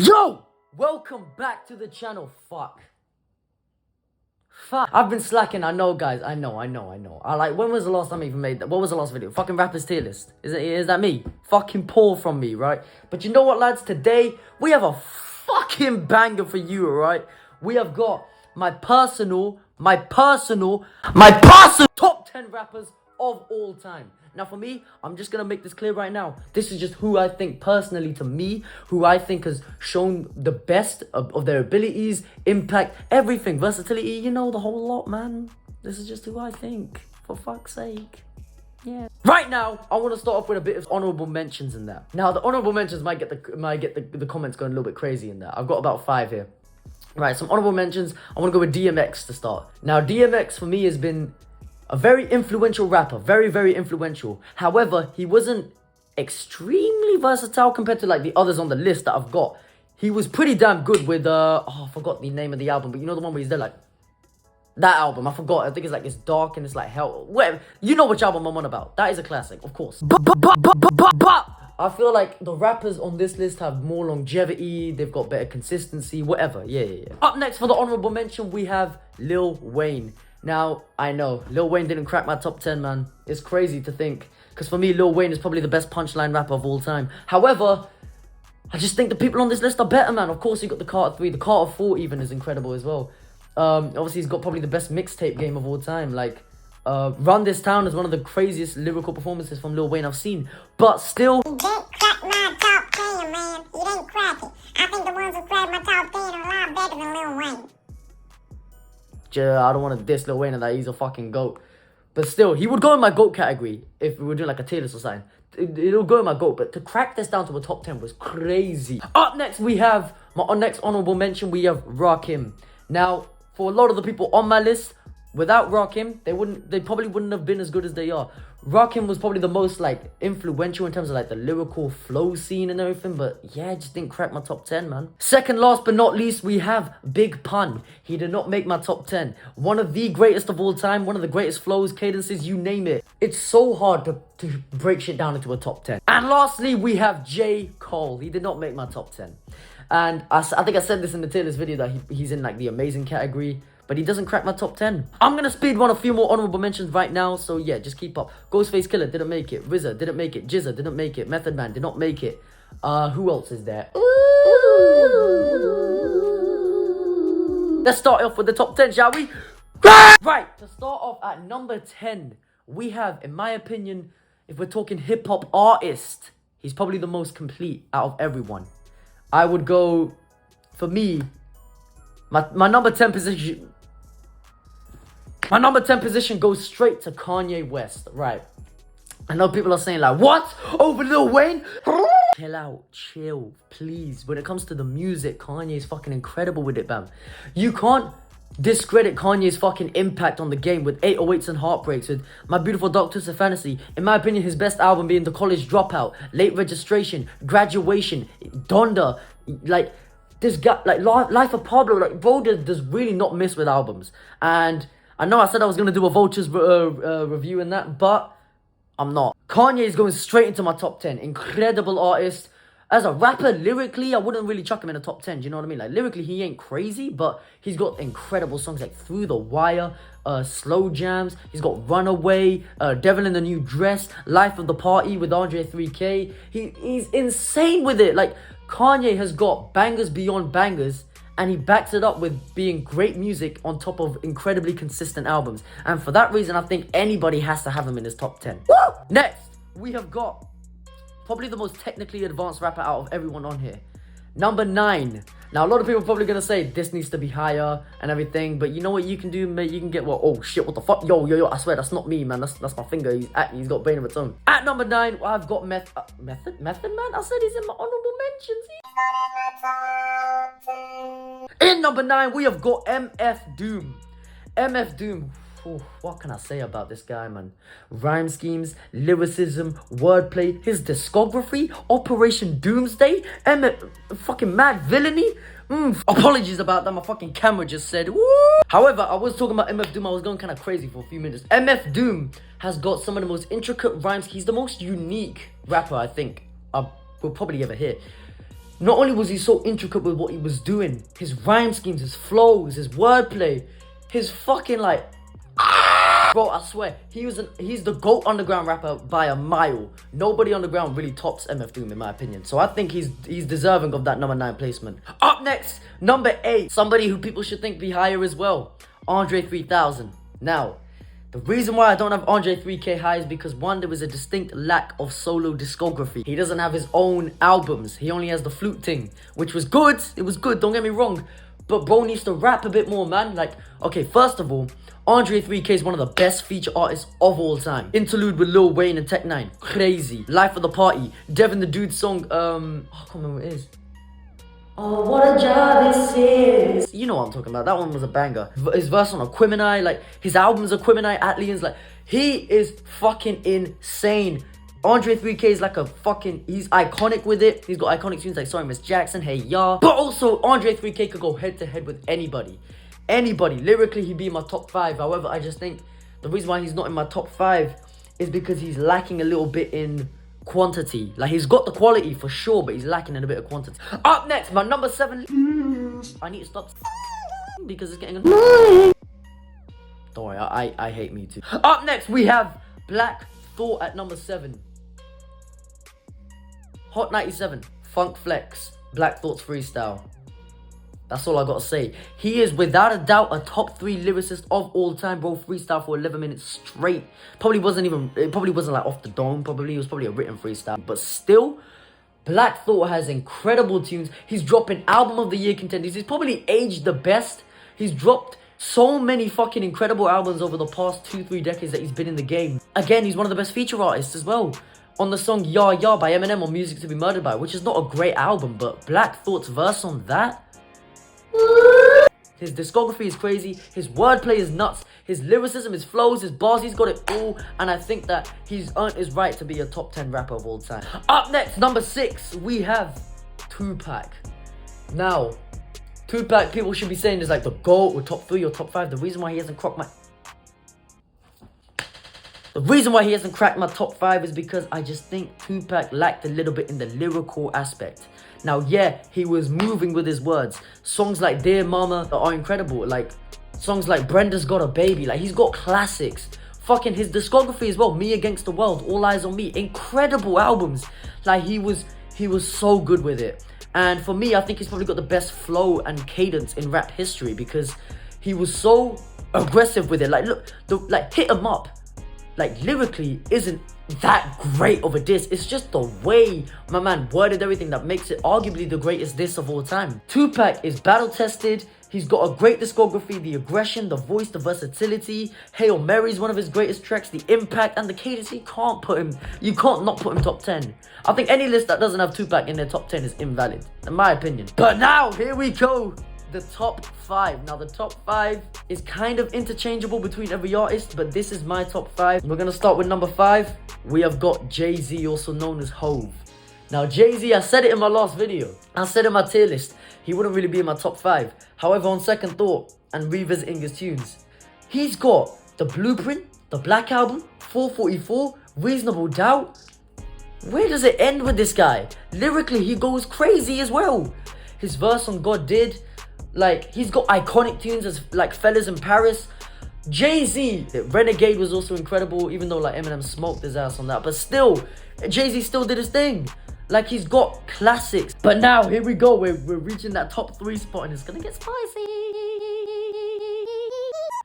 Yo! Welcome back to the channel. Fuck. I've been slacking, I know, guys. I know. When was the last time I even made that? What was the last video? Fucking rappers tier list. Is that me? Fucking poor from me, right? But you know what, lads? Today, we have a fucking banger for you, alright? We have got my personal top 10 rappers of all time. Now for me, I'm just gonna make this clear right now. This is just who I think personally to me, who I think has shown the best of their abilities, impact, everything, versatility, you know, the whole lot, man. This is just who I think, for fuck's sake. Yeah. Right now, I want to start off with a bit of honorable mentions in that. Now, the honorable mentions might get the comments going a little bit crazy in that. I've got about 5 here. Right, some honorable mentions. I want to go with DMX to start. Now, DMX for me has been a very influential rapper, very, very influential. However, he wasn't extremely versatile compared to like the others on the list that I've got. He was pretty damn good with, I forgot the name of the album, but you know the one where he's there like, that album, I forgot. I think it's like, it's dark and it's like hell. Whatever. You know which album I'm on about. That is a classic, of course. But I feel like the rappers on this list have more longevity. They've got better consistency, whatever. Yeah. Up next for the honorable mention, we have Lil Wayne. Now, I know, Lil Wayne didn't crack my top 10, man. It's crazy to think. Because for me, Lil Wayne is probably the best punchline rapper of all time. However, I just think the people on this list are better, man. Of course, you got the Carter 3. The Carter 4 even is incredible as well. Obviously, he's got probably the best mixtape game of all time. Like, Run This Town is one of the craziest lyrical performances from Lil Wayne I've seen. But still, You didn't crack my top 10, man. You didn't crack it. I think the ones who cracked my top 10 are a lot better than Lil Wayne. I don't want to diss Lil Wayne and that he's a fucking GOAT. But still, he would go in my GOAT category if we were doing like a tier list or something. It'll go in my GOAT, but to crack this down to a top 10 was crazy. Up next, we have, my next honorable mention, we have Rakim. Now, for a lot of the people on my list, without Rakim, they probably wouldn't have been as good as they are. Rakim was probably the most like influential in terms of like the lyrical flow scene and everything, but yeah, I just didn't crack my top 10, man. Second last but not least, we have Big Pun. He did not make my top 10. One of the greatest of all time, one of the greatest flows, cadences, you name it. It's so hard to break shit down into a top 10. And lastly, we have J. Cole. He did not make my top 10. And I think I said this in the tier list video that he's in like the amazing category, but he doesn't crack my top 10. I'm gonna speed run a few more honorable mentions right now, so yeah, just keep up. Ghostface Killer didn't make it. RZA didn't make it. Jizza didn't make it. Method Man did not make it. Who else is there? Ooh. Let's start off with the top 10, shall we? Right, to start off at number 10, we have, in my opinion, if we're talking hip-hop artist, he's probably the most complete out of everyone. I would go, for me, my number 10 position. My number 10 position goes straight to Kanye West. Right. I know people are saying like, what? Over Lil Wayne? Chill out. Chill. Please. When it comes to the music, Kanye's fucking incredible with it, bam. You can't discredit Kanye's fucking impact on the game with 808s and Heartbreaks, with My Beautiful Dark Twisted Fantasy. In my opinion, his best album being The College Dropout, Late Registration, Graduation, Donda, like, this guy, like, Life of Pablo, like, bro does really not miss with albums. And I know I said I was going to do a Vultures review in that, but I'm not. Kanye is going straight into my top 10. Incredible artist. As a rapper, lyrically, I wouldn't really chuck him in the top 10, do you know what I mean? Like, lyrically, he ain't crazy, but he's got incredible songs like Through the Wire, Slow Jams. He's got Runaway, Devil in the New Dress, Life of the Party with Andre 3K. He's insane with it. Like, Kanye has got bangers beyond bangers, and he backs it up with being great music on top of incredibly consistent albums. And for that reason, I think anybody has to have him in his top 10. Woo! Next, we have got probably the most technically advanced rapper out of everyone on here. Number 9. Now, a lot of people are probably going to say this needs to be higher and everything, but you know what you can do, mate? You can get what? Oh, shit, what the fuck? Yo, I swear, that's not me, man. That's my finger. He's got brain of its own. At number 9, I've got Method Man? I said he's in my honorable mentions. In number 9, we have got MF Doom. MF Doom. Ooh, what can I say about this guy, man? Rhyme schemes, lyricism, wordplay, his discography, Operation Doomsday, fucking mad villainy. Apologies about that, my fucking camera just said woo. However, I was talking about MF Doom, I was going kind of crazy for a few minutes. MF Doom has got some of the most intricate rhymes. He's the most unique rapper I think I will probably ever hear. Not only was he so intricate with what he was doing, his rhyme schemes, his flows, his wordplay, his fucking like... Bro, I swear, he's the GOAT underground rapper by a mile. Nobody underground really tops MF Doom in my opinion. So I think he's deserving of that number 9 placement. Up next, number 8. Somebody who people should think be higher as well. Andre 3000. Now, the reason why I don't have Andre 3K high is because one, there was a distinct lack of solo discography. He doesn't have his own albums. He only has the flute thing, which was good. It was good, don't get me wrong. But bro needs to rap a bit more, man. Like, okay, first of all, Andre 3K is one of the best feature artists of all time. Interlude with Lil Wayne and Tech 9. Crazy. Life of the Party. Devin the Dude's song, I can't remember what it is. Oh, what a job this is. You know what I'm talking about. That one was a banger. His verse on Aquemini, like, his albums Aquemini, Atlians, like, he is fucking insane. Andre 3K is like a fucking, he's iconic with it. He's got iconic tunes like Sorry Miss Jackson, Hey Ya. But also, Andre 3K could go head to head with anybody. Anybody. Lyrically, he'd be in my top 5. However, I just think the reason why he's not in my top 5 is because he's lacking a little bit in quantity. Like, he's got the quality for sure, but he's lacking in a bit of quantity. Up next, my number 7. I need to stop because it's getting annoying. Don't worry, I hate me too. Up next, we have Black Thought at number 7. Hot 97, Funk Flex, Black Thought's freestyle. That's all I gotta say. He is without a doubt a top 3 lyricist of all time, bro. Freestyle for 11 minutes straight. It probably wasn't like off the dome, probably. It was probably a written freestyle. But still, Black Thought has incredible tunes. He's dropping album of the year contenders. He's probably aged the best. He's dropped so many fucking incredible albums over the past 2-3 decades that he's been in the game. Again, he's one of the best feature artists as well. On the song Ya Ya by Eminem on Music to Be Murdered By, which is not a great album, but Black Thought's verse on that, his discography is crazy, his wordplay is nuts, his lyricism, his flows, his bars, he's got it all, and I think that he's earned his right to be a top 10 rapper of all time. Up next, number 6, we have Tupac. Now, Tupac, people should be saying is like the GOAT or top 3 or top 5. The reason why he hasn't cracked my top 5 is because I just think Tupac lacked a little bit in the lyrical aspect. Now, yeah, he was moving with his words. Songs like Dear Mama are incredible. Like, songs like Brenda's Got a Baby. Like, he's got classics. Fucking his discography as well. Me Against the World, All Eyes on Me. Incredible albums. Like, he was so good with it. And for me, I think he's probably got the best flow and cadence in rap history because he was so aggressive with it. Like, look, Hit 'Em Up, like, lyrically isn't that great of a diss. It's just the way my man worded everything that makes it arguably the greatest diss of all time. Tupac is battle tested. He's got a great discography, the aggression, the voice, the versatility. Hail Mary is one of his greatest tracks, the impact and the cadence. You can't not put him top 10. I think any list that doesn't have Tupac in their top 10 is invalid, in my opinion. But now, here we go. The top 5. Now, the top 5 is kind of interchangeable between every artist, but this is my top 5. We're going to start with number 5. We have got Jay-Z, also known as Hove. Now, Jay-Z, I said it in my last video. I said in my tier list, he wouldn't really be in my top 5. However, on second thought and revisiting his tunes, he's got The Blueprint, The Black Album, 444, Reasonable Doubt. Where does it end with this guy? Lyrically, he goes crazy as well. His verse on God Did, like, he's got iconic tunes as like Fellas in Paris. Jay-Z, Renegade was also incredible, even though like Eminem smoked his ass on that. But still, Jay-Z still did his thing. Like, he's got classics. But now, here we go. We're reaching that top 3 spot and it's gonna get spicy.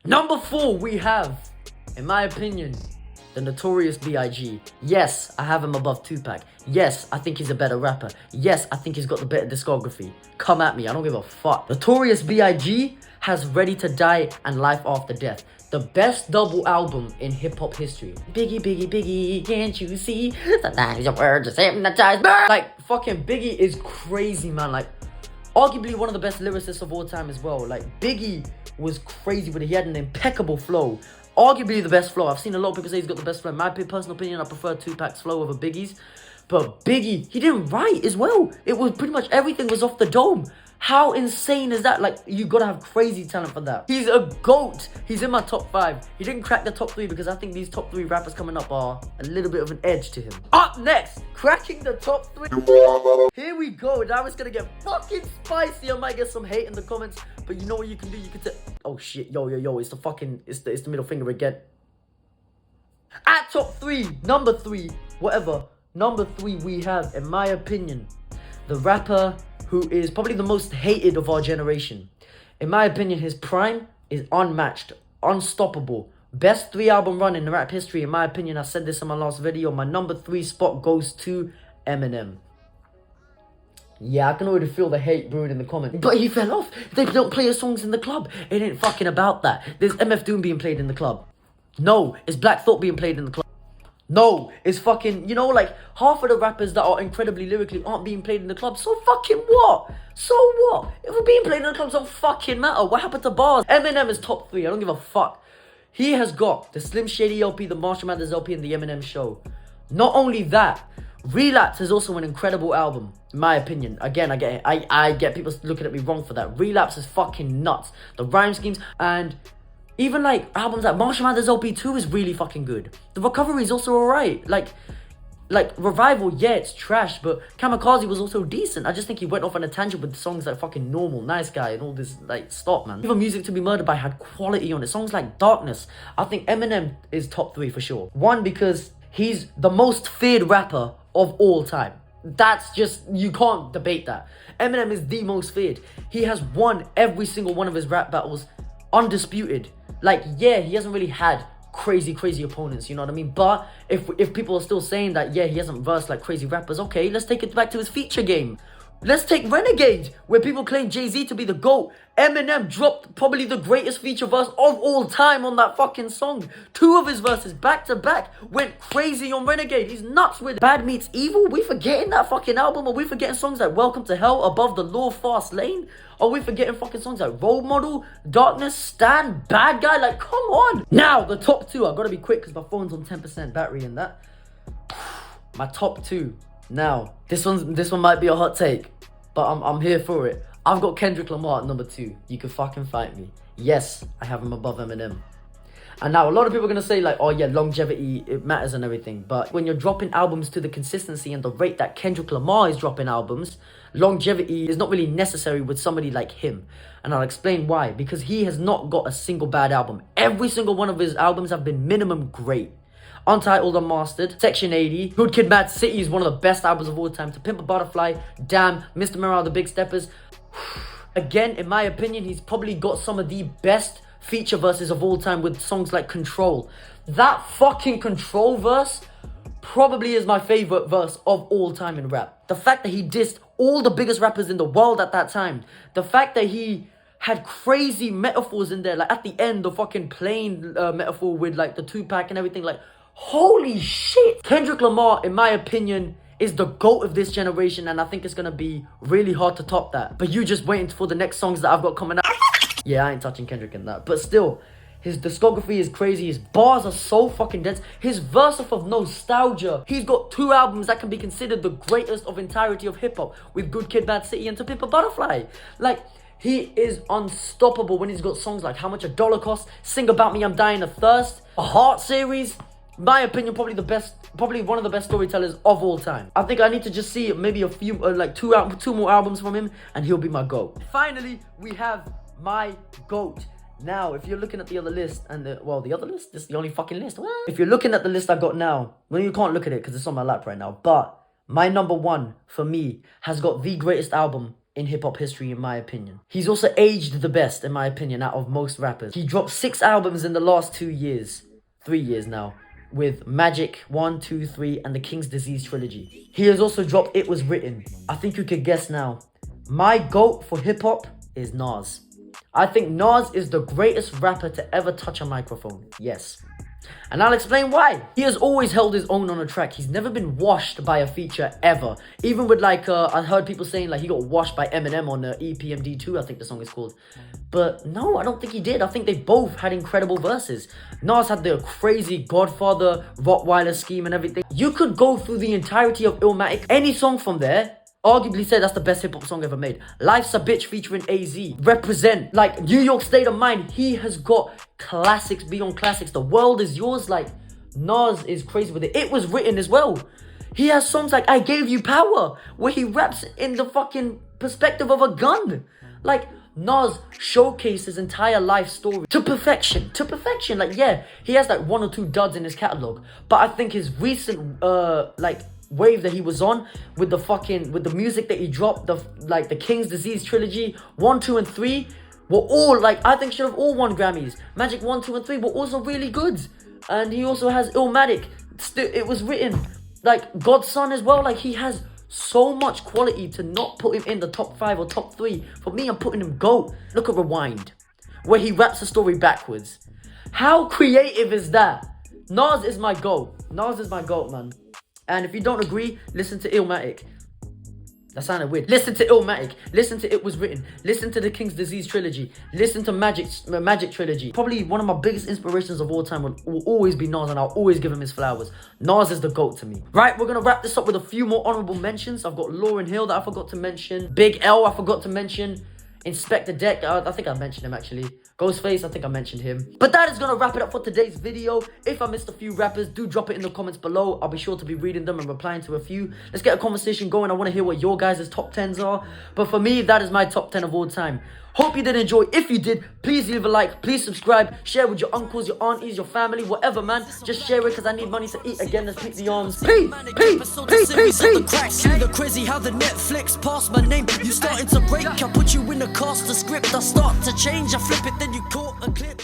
Number 4, we have, in my opinion, the Notorious B.I.G. Yes, I have him above Tupac. Yes, I think he's a better rapper. Yes, I think he's got the better discography. Come at me, I don't give a fuck. Notorious B.I.G. has Ready to Die and Life After Death. The best double album in hip-hop history. Biggie, Biggie, Biggie, can't you see? Sometimes your words just hypnotize me. Like, fucking Biggie is crazy, man. Like, arguably one of the best lyricists of all time as well. Like, Biggie was crazy with it. He had an impeccable flow. Arguably the best flow. I've seen a lot of people say he's got the best flow. In my personal opinion, I prefer Tupac's flow over Biggie's. But Biggie, he didn't write as well. It was pretty much everything was off the dome. How insane is that? Like, you gotta have crazy talent for that. He's a GOAT. He's in my top 5. He didn't crack the top 3 because I think these top 3 rappers coming up are a little bit of an edge to him. Up next, cracking the top 3. Here we go. Now it's gonna get fucking spicy. I might get some hate in the comments, but you know what you can do? You can say, oh shit, yo, it's the middle finger again. At top 3, number 3, whatever. Number 3, we have, in my opinion, the rapper who is probably the most hated of our generation. In my opinion, his prime is unmatched, unstoppable. Best 3-album run in rap history, in my opinion. I said this in my last video. My number 3 spot goes to Eminem. Yeah, I can already feel the hate brewing in the comments. But he fell off. They don't play his songs in the club. It ain't fucking about that. There's MF Doom being played in the club. No, it's Black Thought being played in the club. No, it's fucking, you know, like, half of the rappers that are incredibly lyrically aren't being played in the club. So fucking what? So what? If we're being played in the club, don't fucking matter. What happened to bars? Eminem is top 3. I don't give a fuck. He has got the Slim Shady LP, the Marshall Mathers LP, and the Eminem Show. Not only that, Relapse is also an incredible album, in my opinion. Again, I get people looking at me wrong for that. Relapse is fucking nuts. The rhyme schemes and even like albums like Marshall Mathers LP 2 is really fucking good. The Recovery is also alright. Like Revival, yeah, it's trash, but Kamikaze was also decent. I just think he went off on a tangent with songs like fucking Normal, Nice Guy, and all this, like, stop, man. Even Music to Be Murdered By had quality on it. Songs like Darkness. I think Eminem is top 3 for sure. 1, because he's the most feared rapper of all time. That's just, you can't debate that. Eminem is the most feared. He has won every single one of his rap battles, undisputed. Like, yeah, he hasn't really had crazy opponents, you know what I mean? But if people are still saying that, yeah, he hasn't versed like crazy rappers, okay, let's take it back to his feature game. Let's take Renegade, where people claim Jay-Z to be the GOAT. Eminem dropped probably the greatest feature verse of all time on that fucking song. 2 of his verses back to back went crazy on Renegade. He's nuts with it. Bad Meets Evil? We forgetting that fucking album? Are we forgetting songs like Welcome to Hell, Above the Law, Fast Lane? Are we forgetting fucking songs like Role Model, Darkness, Stan, Bad Guy? Like, come on. Now, the top 2. I've got to be quick because my phone's on 10% battery and that. My top 2. Now, this one might be a hot take, but I'm here for it. I've got Kendrick Lamar at number 2. You can fucking fight me. Yes, I have him above Eminem. And now a lot of people are going to say like, oh yeah, longevity, it matters and everything. But when you're dropping albums to the consistency and the rate that Kendrick Lamar is dropping albums, longevity is not really necessary with somebody like him. And I'll explain why. Because he has not got a single bad album. Every single one of his albums have been minimum great. Untitled Unmastered, Section 80, Good Kid, Mad City is one of the best albums of all time. To Pimp a Butterfly, Damn, Mr. Morale, The Big Steppers. Again, in my opinion, he's probably got some of the best feature verses of all time with songs like Control. That fucking Control verse probably is my favorite verse of all time in rap. The fact that he dissed all the biggest rappers in the world at that time. The fact that he had crazy metaphors in there, like at the end, the fucking plane metaphor with like the Tupac and everything, like, holy shit. Kendrick Lamar, in my opinion, is the GOAT of this generation, and I think it's gonna be really hard to top that. But you just waiting for the next songs that I've got coming out. Yeah, I ain't touching Kendrick in that. But still, his discography is crazy. His bars are so fucking dense. His verse off of Nostalgia. He's got 2 albums that can be considered the greatest of entirety of hip-hop, with Good Kid, Mad City and To Pimp a Butterfly. Like, he is unstoppable when he's got songs like How Much a Dollar Costs, Sing About Me, I'm Dying of Thirst, a Heart series. My opinion, probably one of the best storytellers of all time. I think I need to just see maybe a few, like two more albums from him, and he'll be my GOAT. Finally, we have my GOAT. Now, if you're looking at the other list, and the other list, this is the only fucking list. What? If you're looking at the list I got now, well, you can't look at it because it's on my lap right now. But my number 1 for me has got the greatest album in hip-hop history, in my opinion. He's also aged the best, in my opinion, out of most rappers. He dropped 6 albums in the last 2 years, 3 years now, with Magic 1, 2, 3, and the King's Disease trilogy. He has also dropped It Was Written. I think you could guess now. My GOAT for hip-hop is Nas. I think Nas is the greatest rapper to ever touch a microphone. Yes. And I'll explain why. He has always held his own on a track. He's never been washed by a feature ever. Even with like, I heard people saying like he got washed by Eminem on EPMD2, I think the song is called. But no, I don't think he did. I think they both had incredible verses. Nas had the crazy Godfather, Rottweiler scheme and everything. You could go through the entirety of Illmatic, any song from there, Arguably say that's the best hip hop song ever made. Life's a Bitch featuring AZ. Represent. Like, New York State of Mind. He has got classics beyond classics. The World Is Yours. Like, Nas is crazy with it. It Was Written as well. He has songs like I Gave You Power, where he raps in the fucking perspective of a gun. Like, Nas showcased his entire life story to perfection. To perfection. Like, yeah, he has like 1 or 2 duds in his catalog. But I think his recent, wave that he was on with the music that he dropped, the King's Disease trilogy 1, 2, and 3 were all like, I think should have all won Grammys. Magic 1, 2, and 3 were also really good. And he also has Illmatic. Still, It Was Written. Like, Godson as well. Like, he has so much quality to not put him in the top 5 or top 3. For me, I'm putting him GOAT. Look at Rewind, where he raps the story backwards. How creative is that? Nas is my GOAT. Nas is my GOAT, man. And if you don't agree, listen to Illmatic. That sounded weird. Listen to Illmatic. Listen to It Was Written. Listen to the King's Disease trilogy. Listen to Magic trilogy. Probably one of my biggest inspirations of all time will always be Nas, and I'll always give him his flowers. Nas is the GOAT to me. Right, we're going to wrap this up with a few more honorable mentions. I've got Lauryn Hill that I forgot to mention. Big L I forgot to mention. Inspector Deck, I think I mentioned him actually. Ghostface, I think I mentioned him. But that is going to wrap it up for today's video. If I missed a few rappers, do drop it in the comments below. I'll be sure to be reading them and replying to a few. Let's get a conversation going. I want to hear what your guys' top 10s are. But for me, that is my top 10 of all time. Hope you did enjoy. If you did, please leave a like. Please subscribe. Share with your uncles, your aunties, your family, whatever, man. Just share it because I need money to eat again. Let's keep the arms. Peace. The crazy how the Netflix passed my name. You starting to break. I put you in the cast, the script. I start to change. I flip it, then you caught a clip.